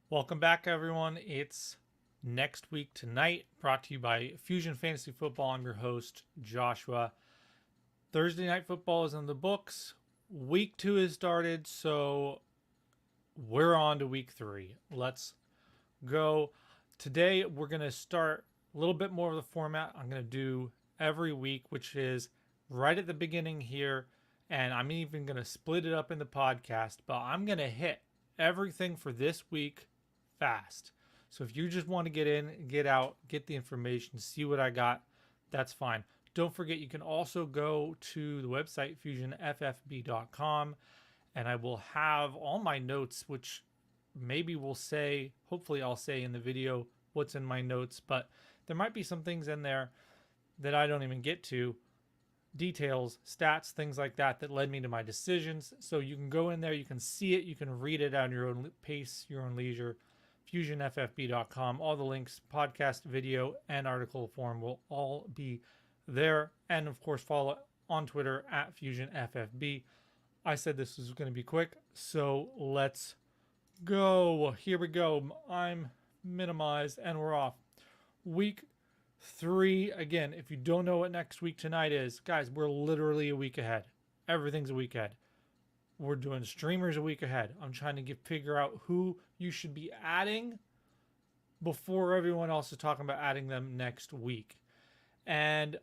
Welcome back, everyone. It's next week tonight, brought to you by Fusion Fantasy Football. I'm your host, Joshua. Thursday night football is in the books. Week 2 has started, so we're on to week 3. Let's go. Today, we're going to start a little bit more of the format I'm going to do every week, which is right at the beginning here. And I'm even going to split it up in the podcast, but I'm going to hit everything for this week fast. So if you just want to get in, get out, get the information, see what I got, that's fine. Don't forget, you can also go to the website fusionffb.com, and I will have all my notes, which maybe we'll say, hopefully I'll say in the video what's in my notes, but there might be some things in there that I don't even get to, details, stats, things like that that led me to my decisions. So you can go in there, you can see it, you can read it at your own pace, your own leisure. FusionFFB.com. All the links, podcast, video, and article form will all be there. And of course, follow on Twitter at FusionFFB. I said this was going to be quick, so let's go. Here we go. I'm minimized and we're off. Week 3. Again, if you don't know what next week tonight is, guys, we're literally a week ahead. Everything's a week ahead. We're doing streamers a week ahead. I'm trying to figure out who you should be adding before everyone else is talking about adding them next week. And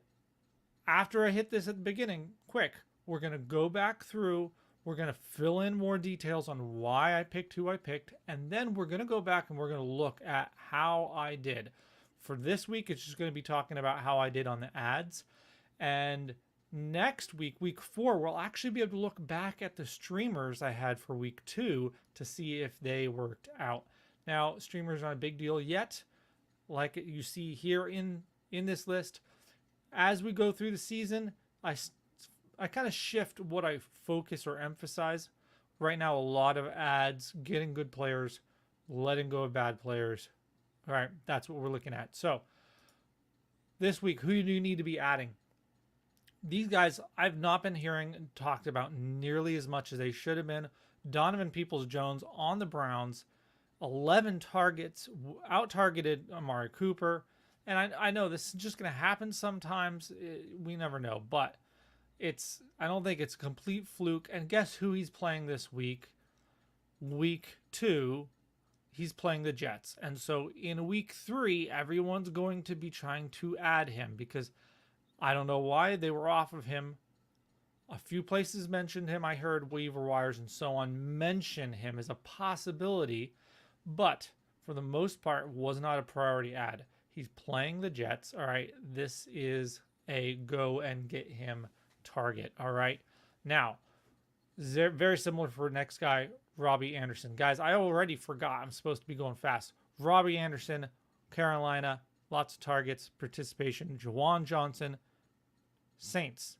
after I hit this at the beginning, quick, we're going to go back through. We're going to fill in more details on why I picked who I picked. And then we're going to go back and we're going to look at how I did. For this week, it's just going to be talking about how I did on the ads. And next week, week 4, we'll actually be able to look back at the streamers I had for week 2 to see if they worked out. Now, streamers aren't a big deal yet, like you see here in this list. As we go through the season, I kind of shift what I focus or emphasize. Right now, a lot of ads, getting good players, letting go of bad players. All right, that's what we're looking at. So this week, who do you need to be adding? These guys I've not been hearing talked about nearly as much as they should have been. Donovan Peoples-Jones on the Browns, 11 targets, out-targeted Amari Cooper. And I know this is just going to happen sometimes. We never know. But I don't think it's a complete fluke. And guess who he's playing this week? Week 2, he's playing the Jets. And so in week 3, everyone's going to be trying to add him because I don't know why they were off of him. A few places mentioned him. I heard waiver wires and so on mention him as a possibility, but for the most part was not a priority ad. He's playing the Jets. All right, this is a go and get him target. All right, now very similar for next guy, Robbie Anderson. Guys, I already forgot. I'm supposed to be going fast. Robbie Anderson, Carolina, lots of targets, participation. Juwan Johnson, Saints.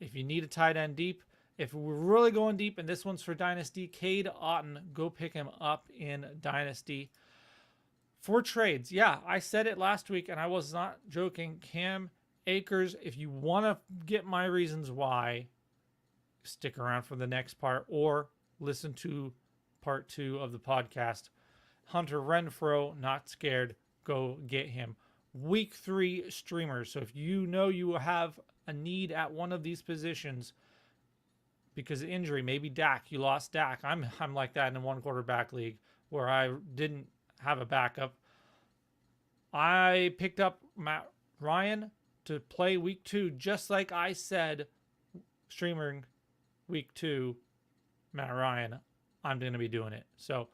If you need a tight end deep, if we're really going deep, and this one's for Dynasty, Cade Otton, go pick him up in Dynasty. For trades, yeah, I said it last week, and I was not joking. Cam Akers, if you want to get my reasons why, stick around for the next part or listen to part 2 of the podcast. Hunter Renfrow, not scared, go get him. Week 3 streamers. So if you know you have a need at one of these positions because of injury, maybe Dak, you lost Dak. I'm like that in a 1 quarterback league where I didn't have a backup. I picked up Matt Ryan to play week 2, just like I said, streaming week 2, Matt Ryan, I'm going to be doing it. So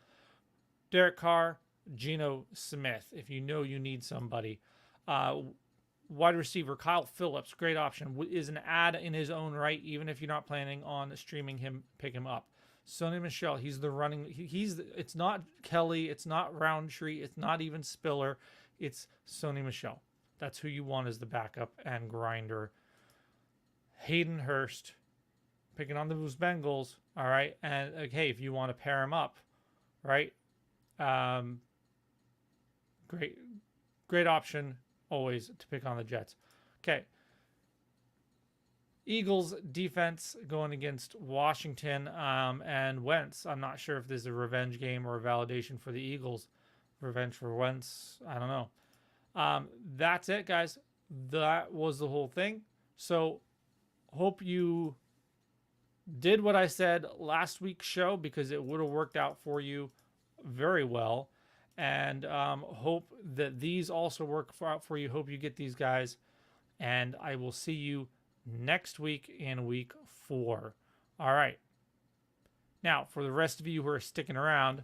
Derek Carr, Geno Smith, if you know you need somebody. Wide receiver Kyle Phillips, great option, is an ad in his own right, even if you're not planning on streaming him, pick him up. Sonny Michel, he's the running, it's not Kelly, it's not Roundtree, it's not even Spiller, it's Sonny Michel. That's who you want as the backup and grinder. Hayden Hurst, picking on those Bengals, all right, and okay, if you want to pair him up, right, great option always to pick on the Jets. Okay, Eagles defense going against Washington and Wentz. I'm not sure if this is a revenge game or a validation for the Eagles. Revenge for Wentz. I don't know. That's it, guys. That was the whole thing. So hope you did what I said last week's show, because it would have worked out for you very well. And hope that these also work out for you. Hope you get these guys. And I will see you next week in week 4. All right. Now, for the rest of you who are sticking around,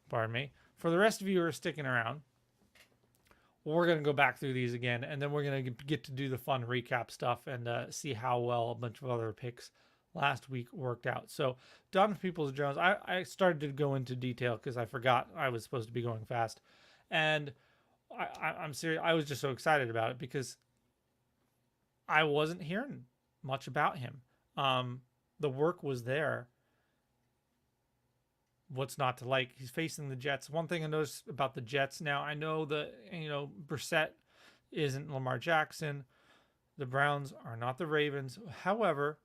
pardon me, for the rest of you who are sticking around, we're going to go back through these again, and then we're going to get to do the fun recap stuff and see how well a bunch of other picks last week worked out. So, Donovan Peoples-Jones, I started to go into detail because I forgot I was supposed to be going fast. And I'm serious. I was just so excited about it because I wasn't hearing much about him. The work was there. What's not to like? He's facing the Jets. One thing I noticed about the Jets now, I know that, Brissett isn't Lamar Jackson. The Browns are not the Ravens. However,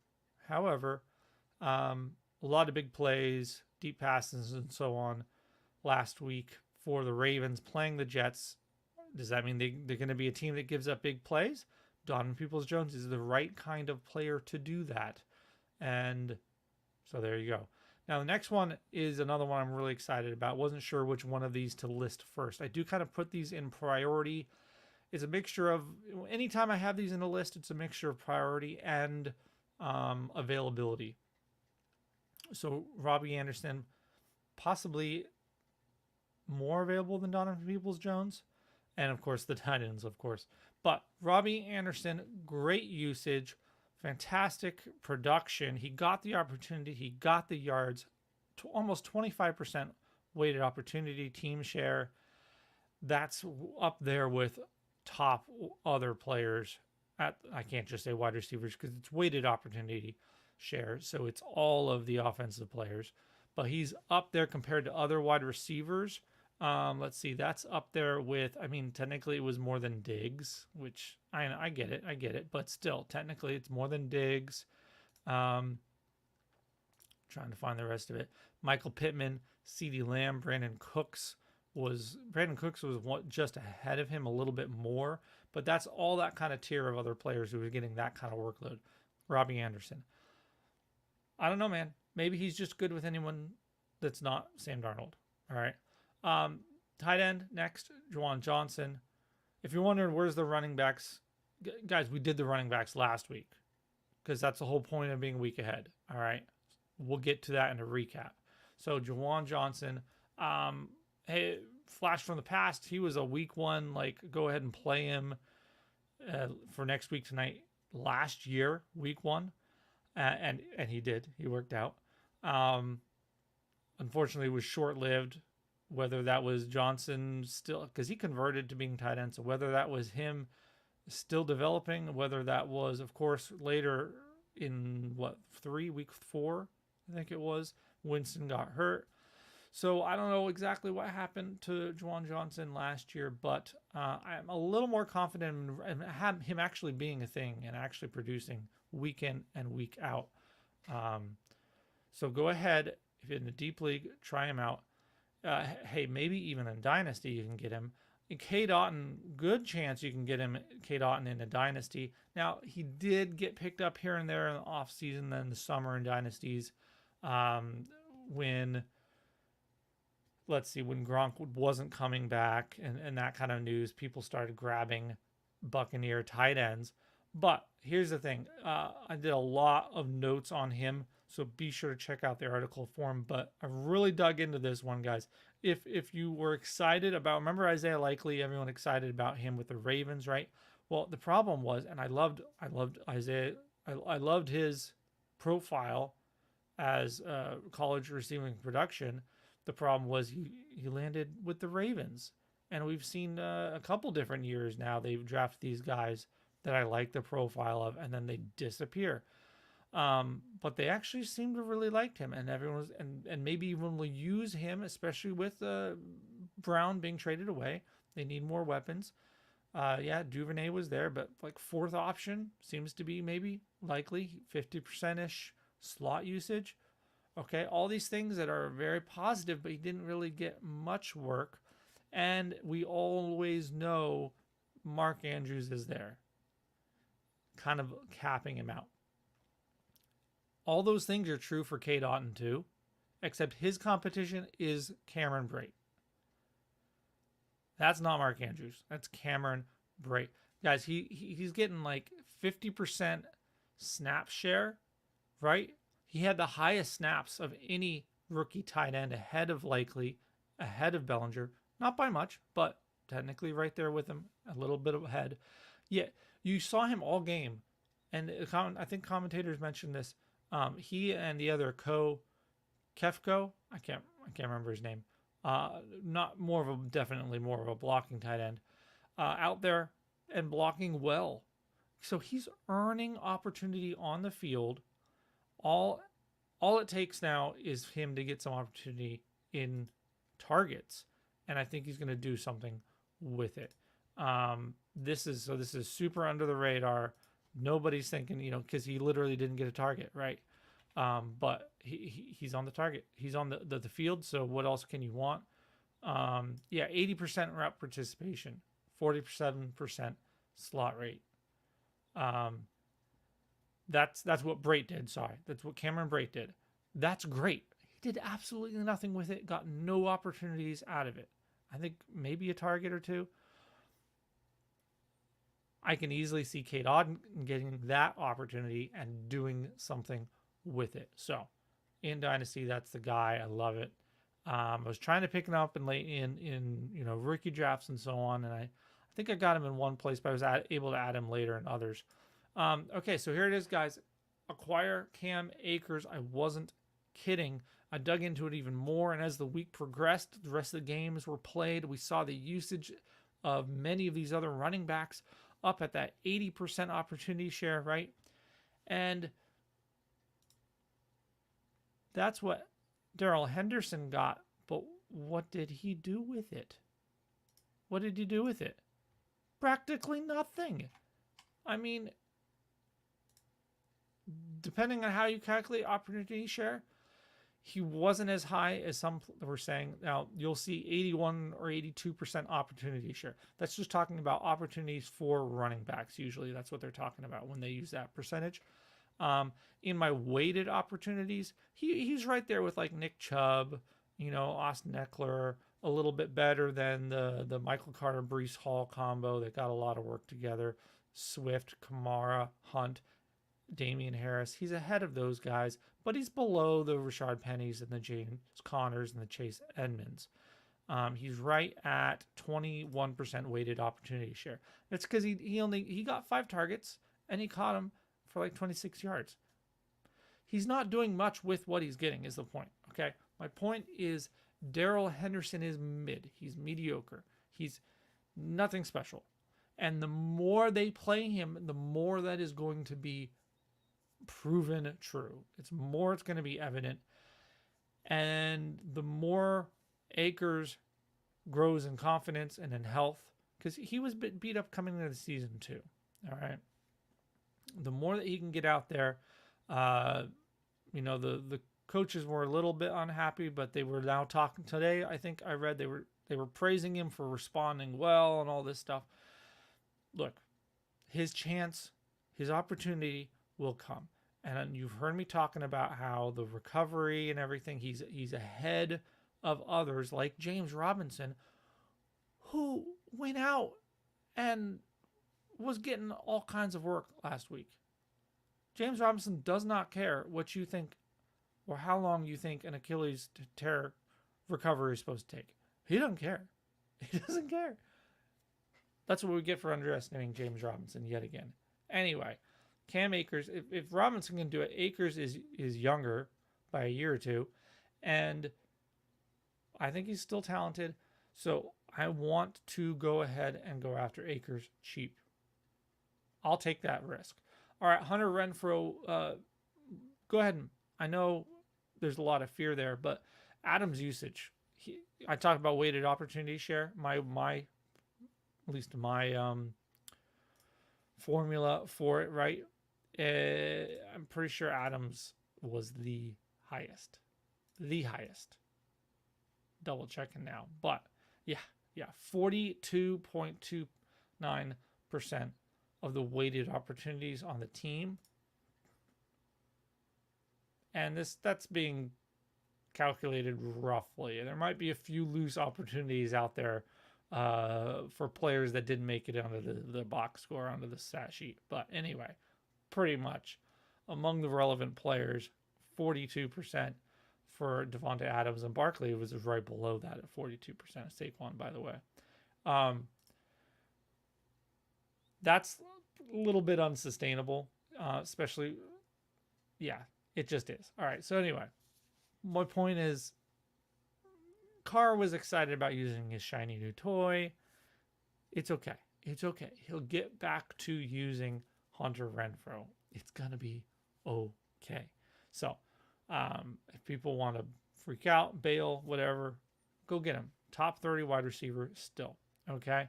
a lot of big plays, deep passes, and so on last week for the Ravens playing the Jets. Does that mean they're going to be a team that gives up big plays? Donovan Peoples-Jones is the right kind of player to do that. And so there you go. Now, the next one is another one I'm really excited about. Wasn't sure which one of these to list first. I do kind of put these in priority. It's a mixture of, anytime I have these in a list, it's a mixture of priority and availability. So Robbie Anderson, possibly more available than Donovan Peoples-Jones. And, of course, the tight ends, of course. But Robbie Anderson, great usage. Fantastic production. He got the opportunity. He got the yards. To almost 25% weighted opportunity team share. That's up there with top other players. I can't just say wide receivers because it's weighted opportunity share. So it's all of the offensive players. But he's up there compared to other wide receivers. Let's see. That's up there with, technically it was more than Diggs, which I get it. But still, technically it's more than Diggs. Trying to find the rest of it. Michael Pittman, CeeDee Lamb, Brandon Cooks was just ahead of him a little bit more. But that's all that kind of tier of other players who are getting that kind of workload. Robbie Anderson. I don't know, man. Maybe he's just good with anyone that's not Sam Darnold. All right. Tight end next, Juwan Johnson. If you're wondering where's the running backs, guys, we did the running backs last week because that's the whole point of being a week ahead. All right, we'll get to that in a recap. So Juwan Johnson, hey, flash from the past, he was a week 1. Like, go ahead and play him for next week tonight. Last year, week 1, and he did. He worked out. Unfortunately, it was short-lived. Whether that was Johnson still, because he converted to being tight end, so whether that was him still developing, whether that was, of course, later in week 4, I think it was, Winston got hurt. So I don't know exactly what happened to Juwan Johnson last year, but I'm a little more confident in him actually being a thing and actually producing week in and week out. So go ahead, if you're in a deep league, try him out. Hey, maybe even in Dynasty you can get him. In K. Dotton, good chance you can get him, K. Dotton, in a Dynasty. Now, he did get picked up here and there in the offseason, then the summer in Dynasties. When Gronk wasn't coming back and that kind of news, people started grabbing Buccaneer tight ends. But here's the thing. I did a lot of notes on him, so be sure to check out the article for him. But I really dug into this one, guys. If you were excited about, remember Isaiah Likely, everyone excited about him with the Ravens, right? Well, the problem was, and I loved Isaiah. I loved his profile as college receiving production. The problem was he landed with the Ravens. And we've seen a couple different years now they've drafted these guys that I like the profile of, and then they disappear. But they actually seem to really like him, and everyone was, and maybe even will use him, especially with Brown being traded away. They need more weapons. Yeah, Duvernay was there, but like fourth option seems to be maybe likely 50% ish slot usage. Okay, all these things that are very positive, but he didn't really get much work. And we always know Mark Andrews is there, kind of capping him out. All those things are true for K. Dotton too, except his competition is Cameron Brate. That's not Mark Andrews. That's Cameron Brate. Guys, he's getting like 50% snap share, right? He had the highest snaps of any rookie tight end ahead of Likely, ahead of Bellinger. Not by much, but technically right there with him, a little bit ahead. Yeah, you saw him all game. And I think commentators mentioned this. He and the other Kefko, I can't remember his name. Not more of a definitely more of a blocking tight end out there and blocking well. So he's earning opportunity on the field. All it takes now is him to get some opportunity in targets, and I think he's going to do something with it. This is super under the radar. Nobody's thinking, because he literally didn't get a target, right? But he's on the target. He's on the field. So what else can you want? Yeah, 80% rep participation, 47% slot rate. That's what Brate did. Sorry, that's what Cameron Brate did. That's great. He did absolutely nothing with it. Got no opportunities out of it. I think maybe a target or two. I can easily see Kate Auden getting that opportunity and doing something with it. So in Dynasty, that's the guy. I love it. I was trying to pick him up in late in rookie drafts and so on, and I think I got him in one place, but I was able to add him later in others. Okay, so here it is, guys. Acquire Cam Akers. I wasn't kidding. I dug into it even more, and as the week progressed, the rest of the games were played. We saw the usage of many of these other running backs up at that 80% opportunity share, right? And that's what Darrell Henderson got. But what did he do with it? What did he do with it? Practically nothing. I mean, depending on how you calculate opportunity share, he wasn't as high as some were saying. Now, you'll see 81 or 82% opportunity share. That's just talking about opportunities for running backs. Usually that's what they're talking about when they use that percentage. In my weighted opportunities, he's right there with like Nick Chubb, Austin Eckler, a little bit better than the Michael Carter Breece Hall combo that got a lot of work together. Swift, Kamara, Hunt, Damian Harris. He's ahead of those guys, but he's below the Rashard Pennies and the James Connors and the Chase Edmonds. He's right at 21% weighted opportunity share. That's because he got 5 targets and he caught them for like 26 yards. He's not doing much with what he's getting is the point. Okay. My point is Darrell Henderson is mid. He's mediocre. He's nothing special. And the more they play him, the more that is going to be proven true. It's going to be evident. And the more Akers grows in confidence and in health, because he was beat up coming into the season too. All right. The more that he can get out there, the coaches were a little bit unhappy, but they were now talking today. I think I read they were praising him for responding well and all this stuff. Look, his chance, his opportunity will come. And you've heard me talking about how the recovery and everything, he's ahead of others like James Robinson, who went out and was getting all kinds of work last week. James Robinson does not care what you think or how long you think an Achilles tear recovery is supposed to take. He doesn't care. He doesn't care. That's what we get for underestimating James Robinson yet again. Anyway, Cam Akers, if Robinson can do it, Akers is younger by a year or two, and I think he's still talented. So I want to go ahead and go after Akers cheap. I'll take that risk. All right, Hunter Renfrow, go ahead. I know there's a lot of fear there, but Adams' usage. I talked about weighted opportunity share. My at least my formula for it, right? I'm pretty sure Adams was the highest. The highest. Double checking now. But yeah, 42.29% of the weighted opportunities on the team. And that's being calculated roughly. There might be a few loose opportunities out there for players that didn't make it onto the box score, onto the stat sheet. But anyway, pretty much among the relevant players, 42% for Devontae Adams, and Barkley was right below that at 42%. Saquon, by the way. That's a little bit unsustainable, especially, yeah, it just is. All right, so anyway, my point is, Carr was excited about using his shiny new toy. It's okay. It's okay. He'll get back to using Hunter Renfrow. It's going to be okay. So, if people want to freak out, bail, whatever, go get him. Top 30 wide receiver still. Okay.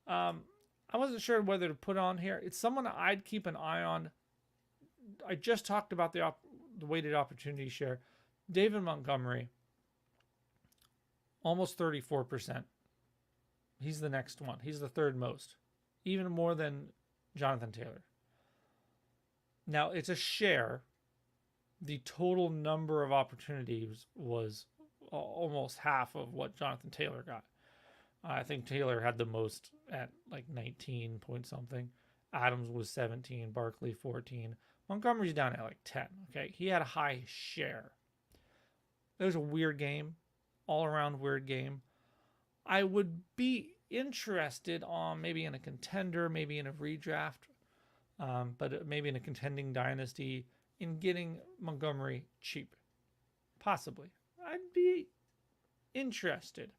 I wasn't sure whether to put on here. It's someone I'd keep an eye on. I just talked about the weighted opportunity share. David Montgomery, almost 34%. He's the next one. He's the third most, even more than Jonathan Taylor. Now, it's a share. The total number of opportunities was almost half of what Jonathan Taylor got. I think Taylor had the most at like 19 point something. Adams was 17, Barkley 14. Montgomery's down at like 10. Okay, he had a high share. It was a weird game, all around weird game. I would be interested on maybe in a contender, maybe in a redraft, but maybe in a contending dynasty in getting Montgomery cheap. Possibly. I'd be interested.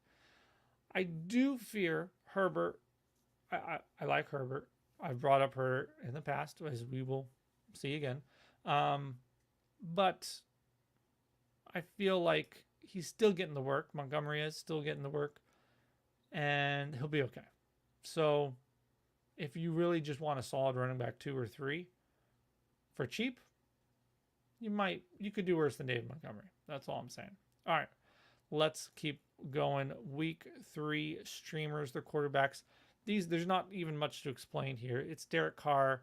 I do fear Herbert. I like Herbert. I've brought up Herbert in the past, as we will see again. But I feel like he's still getting the work. Montgomery is still getting the work. And he'll be okay. So if you really just want a solid running back 2 or 3 for cheap, you could do worse than David Montgomery. That's all I'm saying. All right. Let's keep going. Week 3 streamers, the quarterbacks. There's not even much to explain here. It's Derek Carr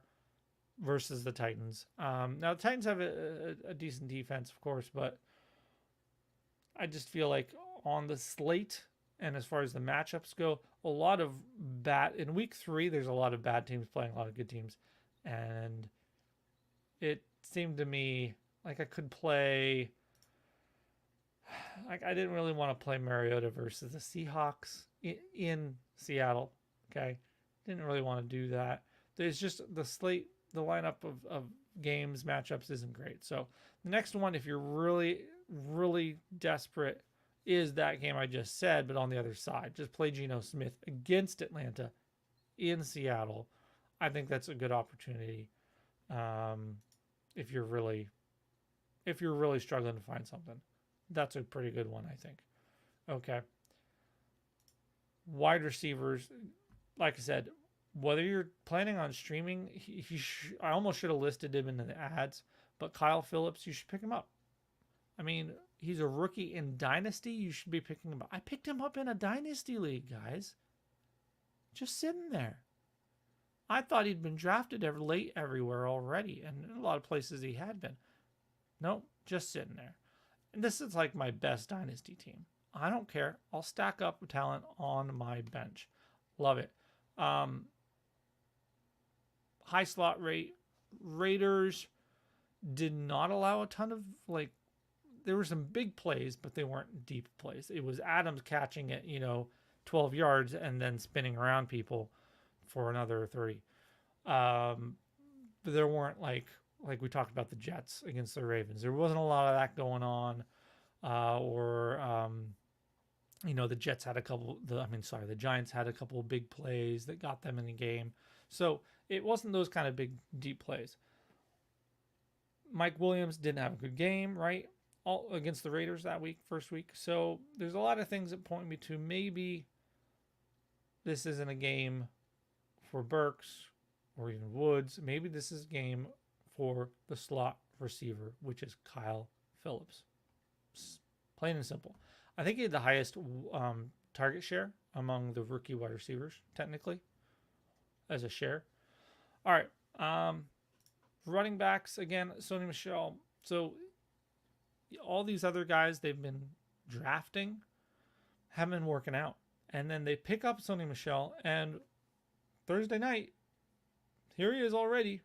versus the Titans. Now the Titans have a decent defense, of course, but I just feel like on the slate and as far as the matchups go, a lot of in week 3, there's a lot of bad teams playing a lot of good teams, and it seemed to me like I could play. Like I didn't really want to play Mariota versus the Seahawks in Seattle. Okay, didn't really want to do that. There's just the slate, the lineup of games matchups isn't great. So the next one, if you're really really desperate, is that game I just said, but on the other side, just play Geno Smith against Atlanta in Seattle. I think that's a good opportunity. If you're really struggling to find something. That's a pretty good one, I think. Okay. Wide receivers, like I said, whether you're planning on streaming, I almost should have listed him in the ads, but Kyle Phillips, you should pick him up. I mean, he's a rookie in Dynasty. You should be picking him up. I picked him up in a Dynasty league, guys. Just sitting there. I thought he'd been drafted late everywhere already, and in a lot of places he had been. Nope, just sitting there. And this is like my best Dynasty team. I don't care. I'll stack up talent on my bench. Love it. High slot rate. Raiders did not allow a ton of, there were some big plays, but they weren't deep plays. It was Adams catching it, 12 yards and then spinning around people for another 30. But there weren't like we talked about the Jets against the Ravens. There wasn't a lot of that going on. The Jets had the Giants had a couple of big plays that got them in the game. So it wasn't those kind of big, deep plays. Mike Williams didn't have a good game, right? All against the Raiders that week, first week. So there's a lot of things that point me to maybe this isn't a game for Burks or even Woods. Maybe this is a game for the slot receiver, which is Kyle Phillips. Plain and simple. I think he had the highest target share among the rookie wide receivers, technically, as a share. All right. Running backs, again, Sony Michel. So all these other guys they've been drafting haven't been working out. And then they pick up Sony Michel, and Thursday night, here he is already.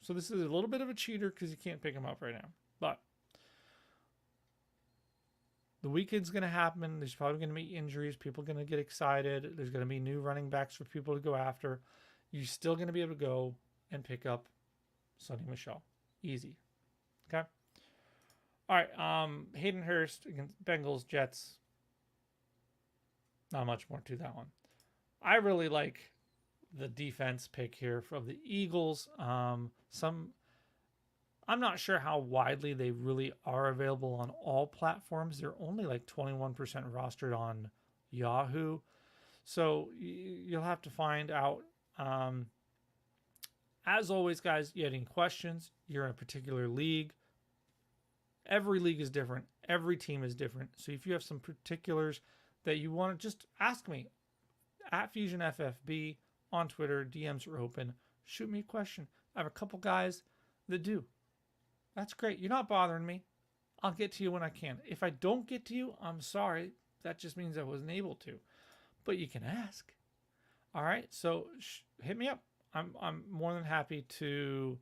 So this is a little bit of a cheater because you can't pick him up right now. But the weekend's going to happen. There's probably going to be injuries. People are going to get excited. There's going to be new running backs for people to go after. You're still going to be able to go and pick up Sonny Michel. Easy. Okay? All right. Hayden Hurst against Bengals, Jets. Not much more to that one. I really like the defense pick here from the Eagles. I'm not sure how widely they really are available on all platforms. They're only like 21% rostered on Yahoo. So you'll have to find out. As always, guys, you have any questions, you're in a particular league. Every league is different. Every team is different. So if you have some particulars that you want to just ask me at FusionFFB on Twitter, DMs are open. Shoot me a question. I have a couple guys that do. That's great. You're not bothering me. I'll get to you when I can. If I don't get to you, I'm sorry. That just means I wasn't able to. But you can ask. All right. So hit me up. I'm more than happy to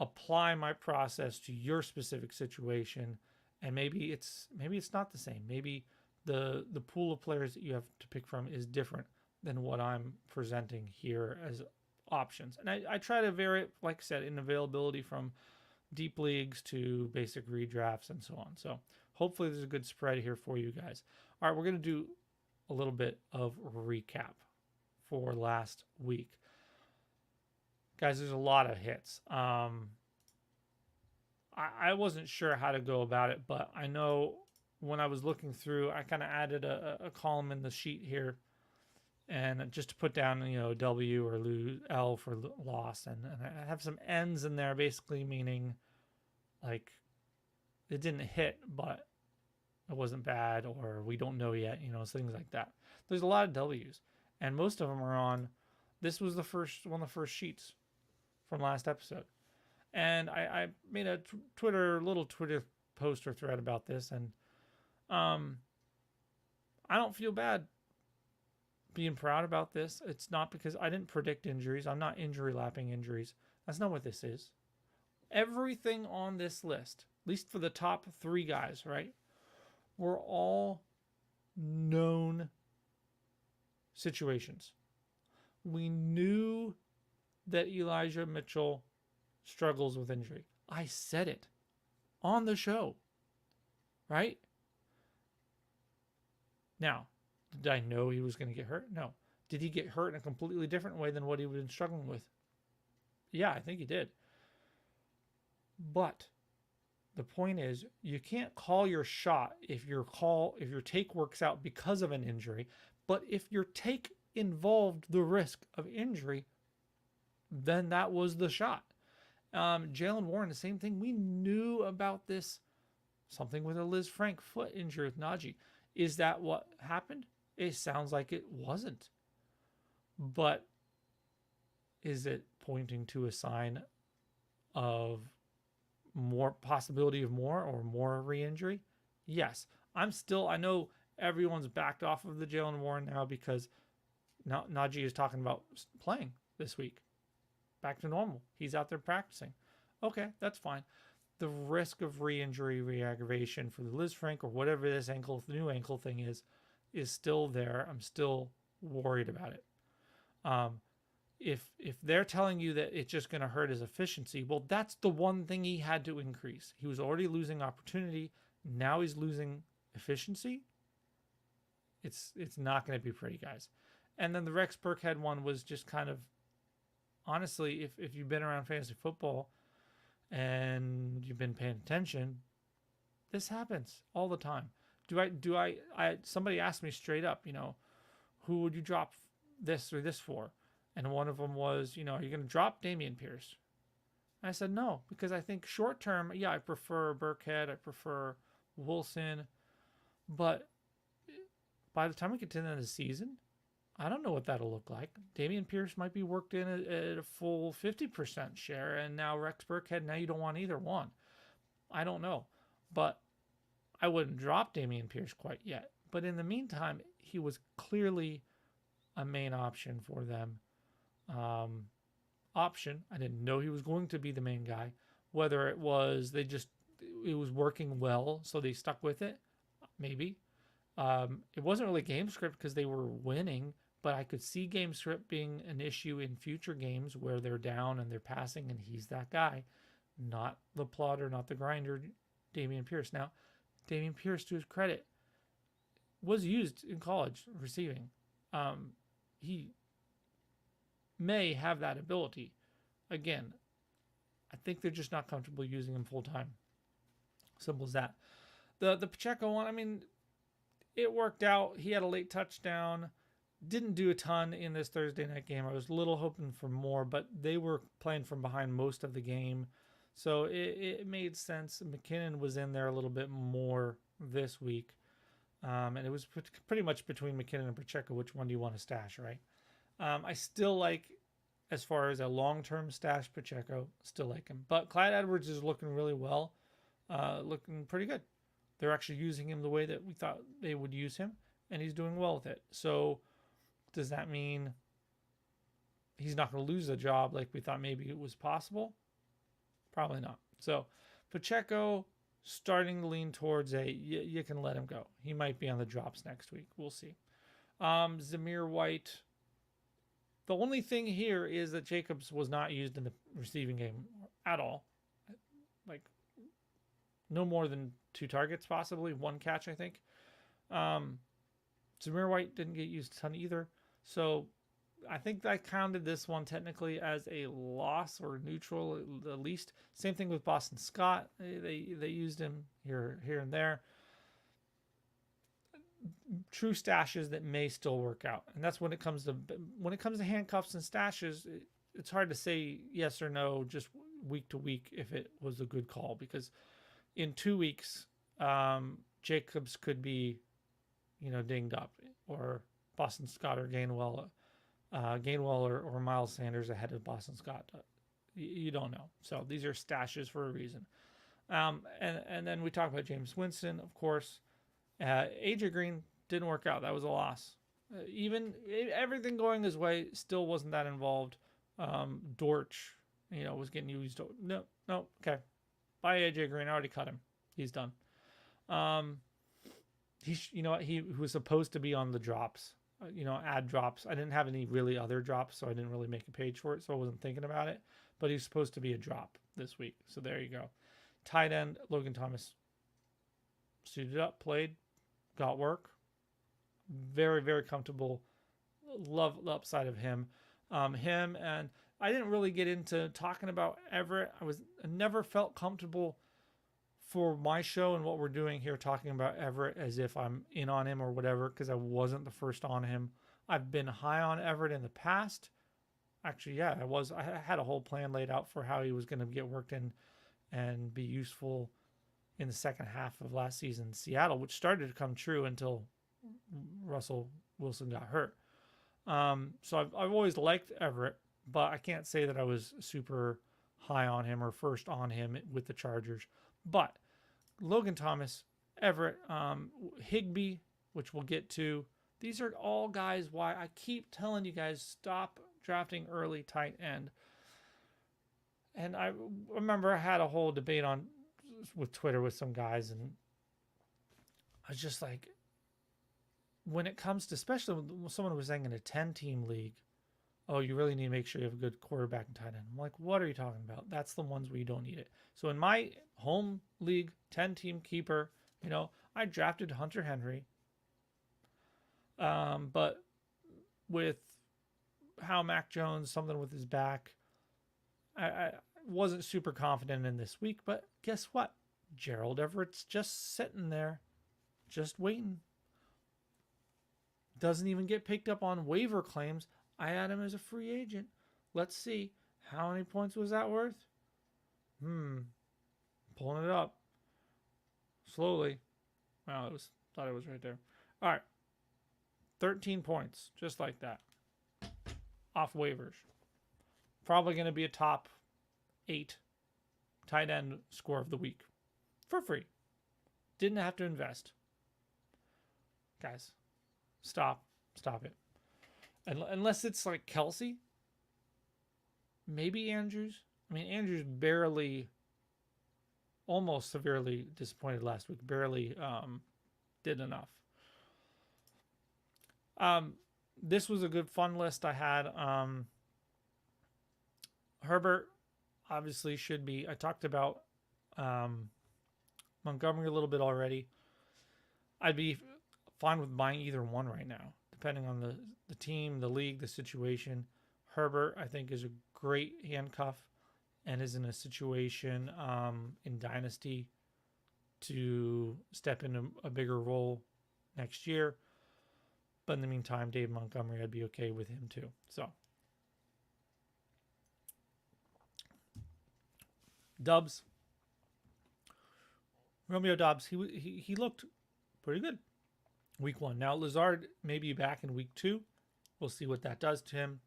apply my process to your specific situation. And maybe it's not the same. Maybe the pool of players that you have to pick from is different than what I'm presenting here as options. And I try to vary, like I said, in availability from deep leagues to basic redrafts and so on. So hopefully there's a good spread here for you guys. All right, we're going to do a little bit of recap for last week. Guys, there's a lot of hits. I wasn't sure how to go about it, but I know when I was looking through, I kind of added a column in the sheet here, and just to put down, W or lose, L for loss, and I have some N's in there, basically meaning like it didn't hit, but it wasn't bad, or we don't know yet, things like that. There's a lot of W's, and most of them are on. This was one of the first sheets from last episode. And I made a little Twitter post or thread about this, and I don't feel bad being proud about this. It's not because I didn't predict injuries. I'm not injury lapping injuries. That's not what this is. Everything on this list, at least for the top 3 guys, right, were all known situations. We knew that Elijah Mitchell struggles with injury. I said it on the show, right? Now, did I know he was going to get hurt? No. Did he get hurt in a completely different way than what he was been struggling with? Yeah, I think he did. But the point is, you can't call your shot if your take works out because of an injury. But if your take involved the risk of injury, then that was the shot. Jalen Warren, the same thing. We knew about this. Something with a Liz Frank foot injury with Najee. Is that what happened? It sounds like it wasn't. But is it pointing to a sign of more possibility of more re-injury? Yes. I know everyone's backed off of the Jalen Warren now because Najee is talking about playing this week. Back to normal. He's out there practicing. Okay, that's fine. The risk of re-injury, re-aggravation for the Liz Frank or whatever this new ankle thing is still there. I'm still worried about it. If they're telling you that it's just going to hurt his efficiency, well, that's the one thing he had to increase. He was already losing opportunity. Now he's losing efficiency. It's not going to be pretty, guys. And then the Rex Burkhead one was just kind of, honestly, if you've been around fantasy football and you've been paying attention, this happens all the time. somebody asked me straight up, who would you drop this or this for? And one of them was, are you going to drop Dameon Pierce? And I said no, because I think short term, yeah, I prefer Burkhead, I prefer Wilson, but by the time we get to the end of the season, I don't know what that'll look like. Dameon Pierce might be worked in at a full 50% share, and now Rex Burkhead, now you don't want either one. I don't know. But I wouldn't drop Dameon Pierce quite yet. But in the meantime, he was clearly a main option for them. I didn't know he was going to be the main guy. Whether it was it was working well, so they stuck with it, maybe. It wasn't really game script because they were winning, but I could see game script being an issue in future games where they're down and they're passing, and he's that guy, not the plotter, not the grinder, Dameon Pierce. Now, Dameon Pierce, to his credit, was used in college receiving. He may have that ability. Again, I think they're just not comfortable using him full time. Simple as that. The Pacheco one, I mean, it worked out. He had a late touchdown. Didn't do a ton in this Thursday night game. I was a little hoping for more, but they were playing from behind most of the game. So it made sense. McKinnon was in there a little bit more this week. And it was pretty much between McKinnon and Pacheco, which one do you want to stash, right? I still like, as far as a long-term stash, Pacheco, still like him. But Clyde Edwards is looking really well, looking pretty good. They're actually using him the way that we thought they would use him, and he's doing well with it. So does that mean he's not going to lose the job like we thought maybe it was possible? Probably not. So Pacheco starting to lean towards you can let him go. He might be on the drops next week. We'll see. Zamir White. The only thing here is that Jacobs was not used in the receiving game at all. Like, no more than 2 targets, possibly 1 catch, I think. Zamir White didn't get used a ton either. So I think I counted this one technically as a loss or neutral at least. Same thing with Boston Scott. They used him here and there. True stashes that may still work out, and that's when it comes to handcuffs and stashes. It's hard to say yes or no just week to week if it was a good call, because in 2 weeks, Jacobs could be, dinged up, or Boston Scott or Gainwell or Miles Sanders ahead of Boston Scott. You don't know. So these are stashes for a reason. And then we talk about James Winston, of course. AJ Green didn't work out. That was a loss. Even everything going his way, still wasn't that involved. Dortch, was getting used. No, okay. Bye, AJ Green. I already cut him. He's done. He was supposed to be on the drops. Add drops. I didn't have any really other drops, so I didn't really make a page for it, so I wasn't thinking about it. But he's supposed to be a drop this week. So there you go. Tight end, Logan Thomas. Suited up, played, got work. Very, very comfortable. Love the upside of him. Him, and I didn't really get into talking about Everett. I never felt comfortable for my show and what we're doing here talking about Everett as if I'm in on him or whatever, because I wasn't the first on him. I've been high on Everett in the past. Actually, yeah, I was. I had a whole plan laid out for how he was going to get worked in and be useful in the second half of last season in Seattle, which started to come true until Russell Wilson got hurt. So I've always liked Everett, but I can't say that I was super high on him or first on him with the Chargers. But Logan Thomas, Everett, Higbee, which we'll get to, these are all guys why I keep telling you guys stop drafting early tight end. And I remember I had a whole debate with Twitter with some guys, and I was just like, when it comes to, especially when someone was saying in a 10-team league, oh, you really need to make sure you have a good quarterback and tight end. I'm like, what are you talking about? That's the ones where you don't need it. So in my home league, 10-team keeper, I drafted Hunter Henry. But with how Mac Jones, something with his back, I wasn't super confident in this week. But guess what? Gerald Everett's just sitting there. Just waiting. Doesn't even get picked up on waiver claims. I had him as a free agent. Let's see. How many points was that worth? Pulling it up. Slowly. Wow, thought it was right there. All right. 13 points. Just like that. Off waivers. Probably going to be a top 8 tight end score of the week. For free. Didn't have to invest. Guys, stop it. Unless it's like Kelsey, maybe Andrews. I mean, Andrews barely, almost severely disappointed last week. Barely did enough. This was a good fun list I had. Herbert obviously should be. I talked about Montgomery a little bit already. I'd be fine with buying either one right now, depending on the team, the league, the situation. Herbert, I think, is a great handcuff and is in a situation in Dynasty to step into a bigger role next year. But in the meantime, Dave Montgomery, I'd be okay with him too. So, Dobbs. Romeo Dobbs, he looked pretty good week 1. Now, Lazard may be back in week 2. We'll see what that does to him.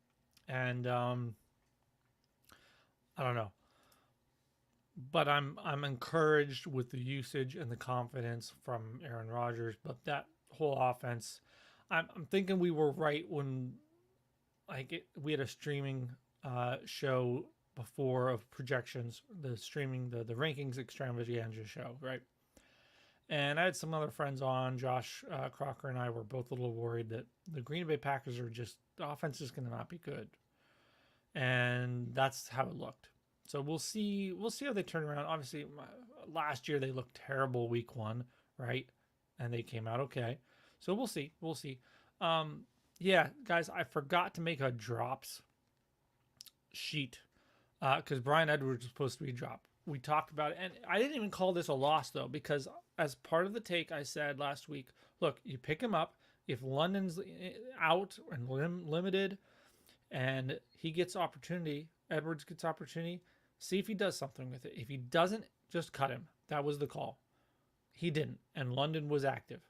And I don't know. But I'm encouraged with the usage and the confidence from Aaron Rodgers. But that whole offense, I'm thinking we were right when we had a streaming show before of projections, the rankings extravaganza show, right? And I had some other friends on. Josh Crocker and I were both a little worried that the Green Bay Packers the offense is going to not be good. And that's how it looked. So we'll see how they turn around. Obviously, last year they looked terrible week 1, right? And they came out okay. So we'll see. Yeah, guys, I forgot to make a drops sheet because Brian Edwards was supposed to be dropped. We talked about it, and I didn't even call this a loss, though, because as part of the take, I said last week, look, you pick him up. If London's out and limited and he gets opportunity, Edwards gets opportunity, see if he does something with it. If he doesn't, just cut him. That was the call. He didn't, and London was active.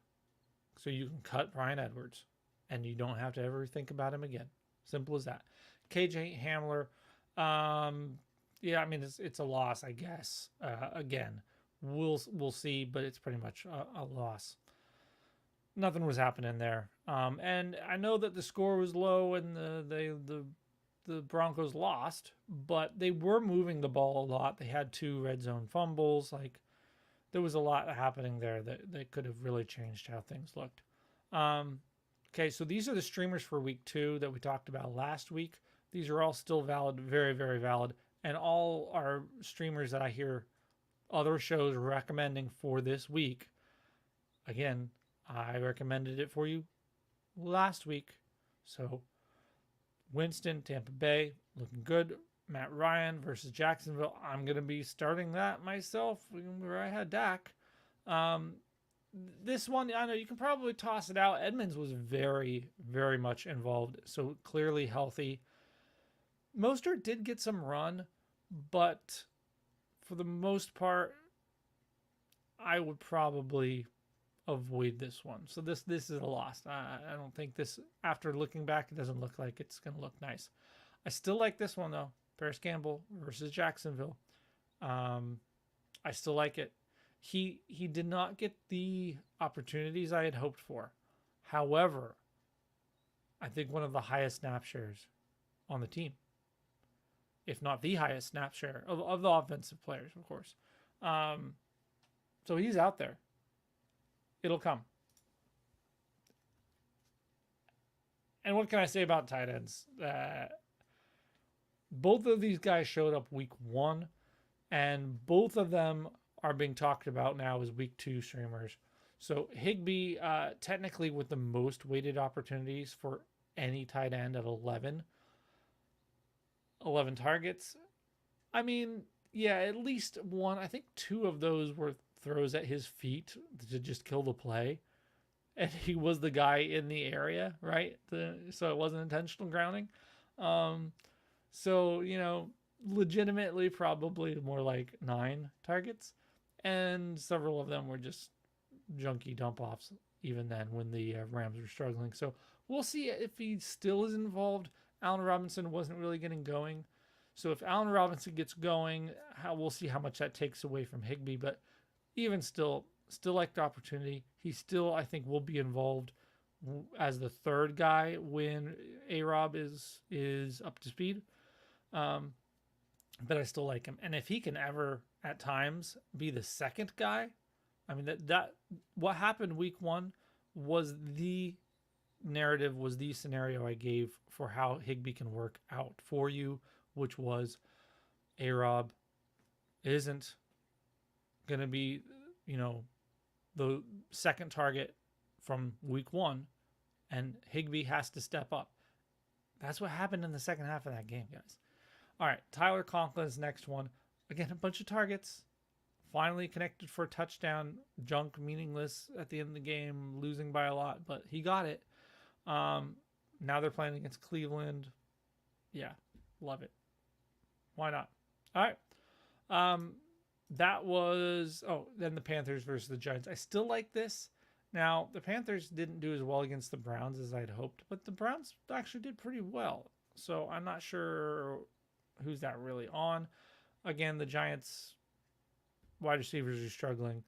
So you can cut Brian Edwards, and you don't have to ever think about him again. Simple as that. KJ Hamler, yeah, I mean, it's a loss, I guess. Again, we'll see, but it's pretty much a loss. Nothing was happening there. And I know that the score was low and the Broncos lost, but they were moving the ball a lot. They had 2 red zone fumbles. There was a lot happening there that could have really changed how things looked. Okay, so these are the streamers for week 2 that we talked about last week. These are all still valid, very, very valid. And all are streamers that I hear other shows recommending for this week. Again, I recommended it for you last week. So, Winston, Tampa Bay, looking good. Matt Ryan versus Jacksonville. I'm going to be starting that myself where I had Dak. This one, I know you can probably toss it out. Edmonds was very, very much involved. So, clearly healthy. Mostert did get some run, but for the most part, I would probably avoid this one. So this is a loss. I don't think this, after looking back, it doesn't look like it's going to look nice. I still like this one, though. Paris Campbell versus Jacksonville. I still like it. He did not get the opportunities I had hoped for. However, I think one of the highest snap shares on the team, if not the highest snap share of the offensive players, of course. So he's out there. It'll come. And what can I say about tight ends? Both of these guys showed up week 1, and both of them are being talked about now as week 2 streamers. So Higbee, technically with the most weighted opportunities for any tight end at 11 targets. I mean, yeah, at least one. I think 2 of those were throws at his feet to just kill the play. and he was the guy in the area, right? So it wasn't intentional grounding. Um, so, legitimately probably more like 9 targets. And several of them were just junky dump offs, even then when the Rams were struggling. So we'll see if he still is involved. Allen Robinson wasn't really getting going. So if Allen Robinson gets going, we'll see how much that takes away from Higbee. But even still like the opportunity. He still, I think, will be involved as the third guy when A-Rob is up to speed. But I still like him. And if he can ever, at times, be the second guy, I mean, that what happened week 1 was the narrative, was the scenario I gave for how Higbee can work out for you, which was A-Rob isn't going to be, the second target from week 1, and Higbee has to step up. That's what happened in the second half of that game, guys. All right, Tyler Conklin's next one. Again, a bunch of targets. Finally connected for a touchdown. Junk, meaningless at the end of the game, losing by a lot, but he got it. Now they're playing against Cleveland. Yeah, love it. Why not? All right. That was, then the Panthers versus the Giants. I still like this. Now, the Panthers didn't do as well against the Browns as I'd hoped, but the Browns actually did pretty well. So I'm not sure who's that really on. Again, the Giants wide receivers are struggling.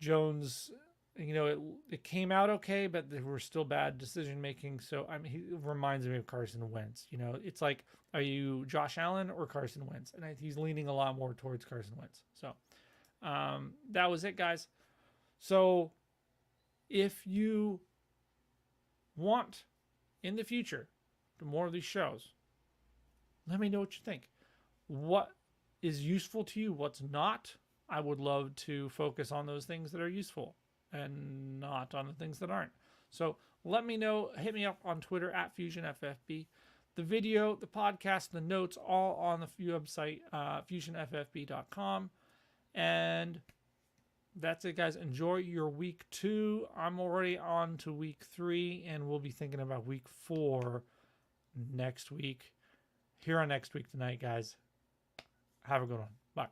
Jones, it came out okay, but there were still bad decision making. So he reminds me of Carson Wentz. It's like, are you Josh Allen or Carson Wentz? And he's leaning a lot more towards Carson Wentz. So that was it, guys. So if you want in the future more of these shows, let me know what you think. What is useful to you? What's not? I would love to focus on those things that are useful and not on the things that aren't. So let me know. Hit me up on Twitter at FusionFFB. The video, the podcast, the notes, all on the website, FusionFFB.com. And that's it, guys. Enjoy your week 2. I'm already on to week 3, and we'll be thinking about week 4 next week. Here on Next Week Tonight, guys. Have a good one. Bye.